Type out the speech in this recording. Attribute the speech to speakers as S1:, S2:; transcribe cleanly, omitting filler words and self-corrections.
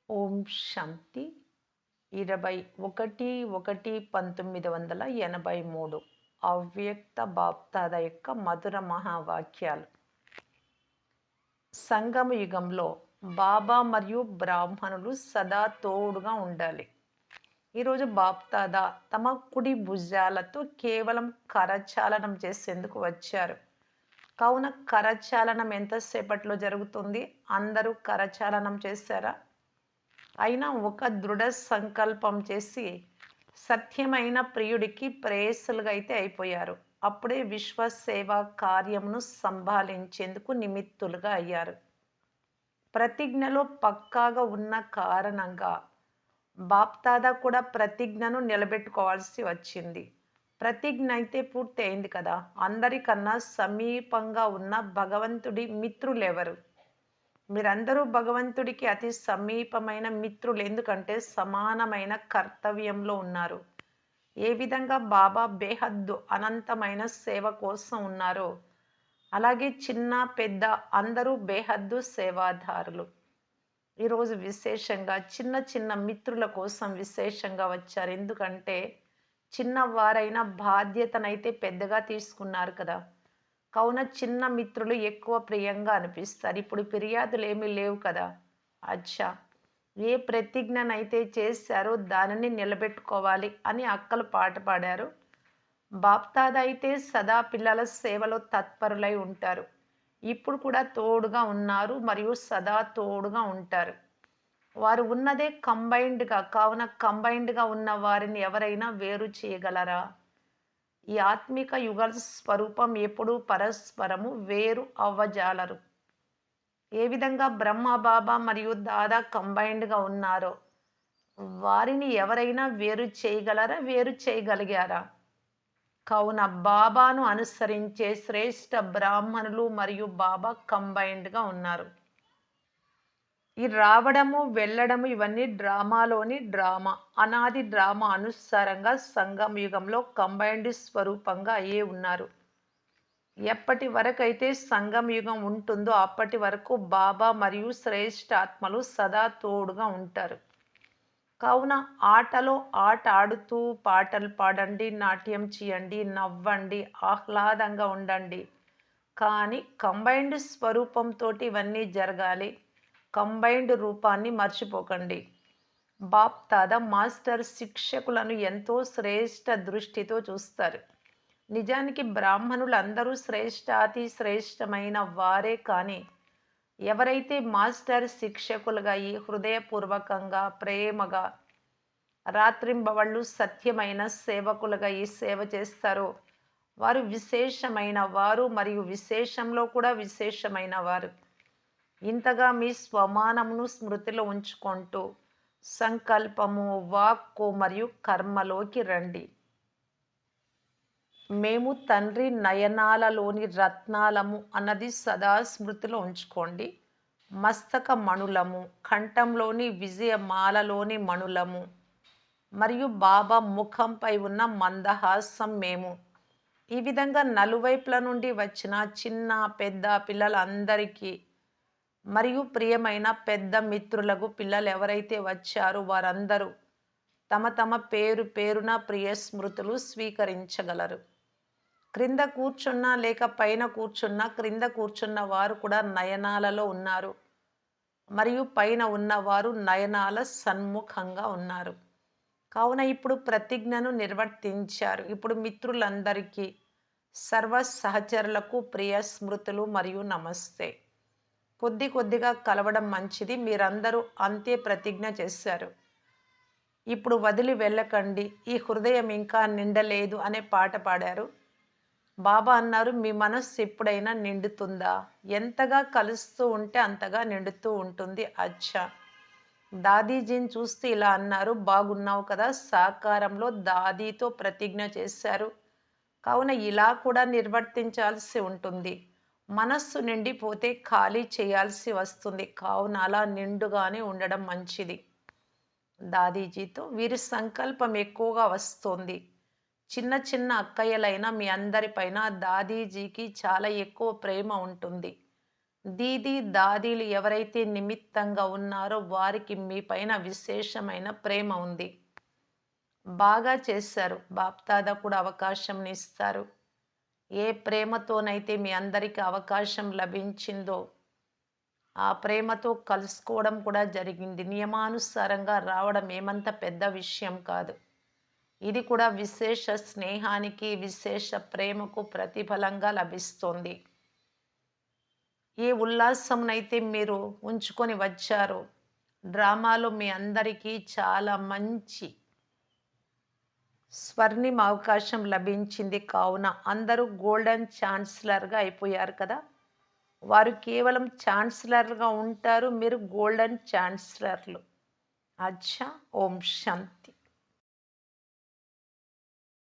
S1: ఓం శాంతి 21/1/1983 అవ్యక్త బాప్తాద యొక్క మధుర మహావాక్యాలు. సంగమ యుగంలో బాబా మరియు బ్రాహ్మణులు సదా తోడుగా ఉండాలి. ఈరోజు బాప్తాద తమ కుడి భుజాలతో కేవలం కరచాలనం చేసేందుకు వచ్చారు. కావున కరచాలనం ఎంతసేపట్లో జరుగుతుంది? అందరూ కరచాలనం చేశారా? అయినా ఒక దృఢ సంకల్పం చేసి సత్యమైన ప్రియుడికి ప్రేయస్సులుగా అయితే అయిపోయారు. అప్పుడే విశ్వ సేవా కార్యమును సంభాళించేందుకు నిమిత్తులుగా అయ్యారు. ప్రతిజ్ఞలో పక్కాగా ఉన్న కారణంగా బాప్దాదా కూడా ప్రతిజ్ఞను నిలబెట్టుకోవాల్సి వచ్చింది. ప్రతిజ్ఞ అయితే పూర్తి అయింది కదా. అందరికన్నా సమీపంగా ఉన్న భగవంతుడి మిత్రులెవరు? మీరందరూ భగవంతుడికి అతి సమీపమైన మిత్రులు. ఎందుకంటే సమానమైన కర్తవ్యంలో ఉన్నారు. ఏ విధంగా బాబా బేహద్దు అనంతమైన సేవ కోసం ఉన్నారో అలాగే చిన్న పెద్ద అందరూ బేహద్దు సేవాదారులు. ఈరోజు విశేషంగా చిన్న చిన్న మిత్రుల కోసం విశేషంగా వచ్చారు. ఎందుకంటే చిన్నవారైన బాధ్యతనైతే పెద్దగా తీసుకున్నారు కదా. కావున చిన్న మిత్రులు ఎక్కువ ప్రియంగా అనిపిస్తారు. ఇప్పుడు ఫిర్యాదులు ఏమీ లేవు కదా. అచ్చా, ఏ ప్రతిజ్ఞనైతే చేశారో దానిని నిలబెట్టుకోవాలి అని అక్కలు పాట పాడారు. బాప్దాద అయితే సదా పిల్లల సేవలో తత్పరులై ఉంటారు. ఇప్పుడు కూడా తోడుగా ఉన్నారు మరియు సదా తోడుగా ఉంటారు. వారు ఉన్నదే కంబైన్డ్గా. కావున కంబైన్డ్గా ఉన్న వారిని ఎవరైనా వేరు చేయగలరా? ఈ ఆత్మిక యుగ స్వరూపం ఎప్పుడూ పరస్పరము వేరు అవ్వజాలరు. ఏ విధంగా బ్రహ్మ బాబా మరియు దాదా కంబైన్డ్గా ఉన్నారో వారిని ఎవరైనా వేరు చేయగలరా? వేరు చేయగలిగారా? కావున బాబాను అనుసరించే శ్రేష్ఠ బ్రాహ్మణులు మరియు బాబా కంబైన్డ్గా ఉన్నారు. ఈ రావడము వెళ్ళడము ఇవన్నీ డ్రామాలోని డ్రామా. అనాది డ్రామా అనుసారంగా సంగమ యుగంలో కంబైన్డ్ స్వరూపంగా అయ్యే ఉన్నారు. ఎప్పటి వరకైతే సంగమ యుగం ఉంటుందో అప్పటి వరకు బాబా మరియు శ్రేష్ఠాత్మలు సదా తోడుగా ఉంటారు. కావున ఆటలో ఆట ఆడుతూ పాటలు పాడండి, నాట్యం చేయండి, నవ్వండి, ఆహ్లాదంగా ఉండండి. కానీ కంబైన్డ్ స్వరూపంతో ఇవన్నీ జరగాలి. కంబైన్డ్ రూపాన్ని మర్చిపోకండి. బాప్దాదా మాస్టర్ శిక్షకులను ఎంతో శ్రేష్ఠ దృష్టితో చూస్తారు. నిజానికి బ్రాహ్మణులు అందరూ శ్రేష్ఠాతి శ్రేష్టమైన వారే. కానీ ఎవరైతే మాస్టర్ శిక్షకులుగా ఈ హృదయపూర్వకంగా ప్రేమగా రాత్రింబవళ్ళు సత్యమైన సేవకులుగా ఈ సేవ చేస్తారో వారు విశేషమైన వారు మరియు విశేషంలో కూడా విశేషమైన వారు. ఇంతగా మీ స్వమానమును స్మృతిలో ఉంచుకుంటూ సంకల్పము, వాక్కు మరియు కర్మలోకి రండి. మేము తండ్రి నయనాలలోని రత్నాలము అన్నది సదా స్మృతిలో ఉంచుకోండి. మస్తక మణులము, కంఠంలోని విజయమాలలోని మణులము మరియు బాబా ముఖంపై ఉన్న మందహాసం మేము. ఈ విధంగా నలువైపుల నుండి వచ్చిన చిన్న పెద్ద పిల్లలందరికీ మరియు ప్రియమైన పెద్ద మిత్రులకు పిల్లలు ఎవరైతే వచ్చారో వారందరూ తమ తమ పేరు పేరున ప్రియ స్మృతులు స్వీకరించగలరు. క్రింద కూర్చున్నా లేక పైన కూర్చున్నా క్రింద కూర్చున్న వారు కూడా నయనాలలో ఉన్నారు మరియు పైన ఉన్నవారు నయనాల సన్ముఖంగా ఉన్నారు. కావున ఇప్పుడు ప్రతిజ్ఞను నిర్వర్తించారు. ఇప్పుడు మిత్రులందరికీ సర్వ సహచరులకు ప్రియ స్మృతులు మరియు నమస్తే. కొద్ది కొద్దిగా కలవడం మంచిది. మీరందరూ అంతే ప్రతిజ్ఞ చేశారు. ఇప్పుడు వదిలి వెళ్ళకండి, ఈ హృదయం ఇంకా నిండలేదు అనే పాట పాడారు. బాబా అన్నారు, మీ మనస్సు ఎప్పుడైనా నిండుతుందా? ఎంతగా కలుస్తూ ఉంటే అంతగా నిండుతూ ఉంటుంది. అచ్చా, దాదీజీని చూస్తూ ఇలా అన్నారు, బాగున్నావు కదా. సాకారంలో దాదీతో ప్రతిజ్ఞ చేశారు. కావున ఇలా కూడా నిర్వర్తించాల్సి ఉంటుంది. మనస్సు నిండిపోతే ఖాళీ చేయాల్సి వస్తుంది. కావున అలా నిండుగానే ఉండడం మంచిది. దాదీజీతో వీరి సంకల్పం ఎక్కువగా వస్తోంది. చిన్న చిన్న అక్కయ్యలైన మీ అందరిపైన దాదీజీకి చాలా ఎక్కువ ప్రేమ ఉంటుంది. దీది, దాదీలు ఎవరైతే నిమిత్తంగా ఉన్నారో వారికి మీ పైన విశేషమైన ప్రేమ ఉంది. బాగా చేశారు. బాప్దాదా కూడా అవకాశంనిస్తారు. ఏ ప్రేమతోనైతే మీ అందరికి అవకాశం లభించిందో, ఆ ప్రేమతో కలుసుకోవడం కూడా జరిగింది. నియమానుసారంగా రావడం ఏమంత పెద్ద విషయం కాదు. ఇది కూడా విశేష స్నేహానికి, విశేష ప్రేమకు ప్రతిఫలంగా లభిస్తోంది. ఏ ఉల్లాసంనైతే మీరు ఉంచుకొని వచ్చారో, డ్రామాలో మీ అందరికీ చాలా మంచి స్వర్ణిమ అవకాశం లభించింది కావున అందరూ గోల్డెన్ ఛాన్సలర్‌గా అయిపోయారు కదా! వారు కేవలం ఛాన్సలర్‌గా ఉంటారు. మీరు గోల్డెన్ ఛాన్సలర్‌లు. అచ్చా! ఓం శాంతి.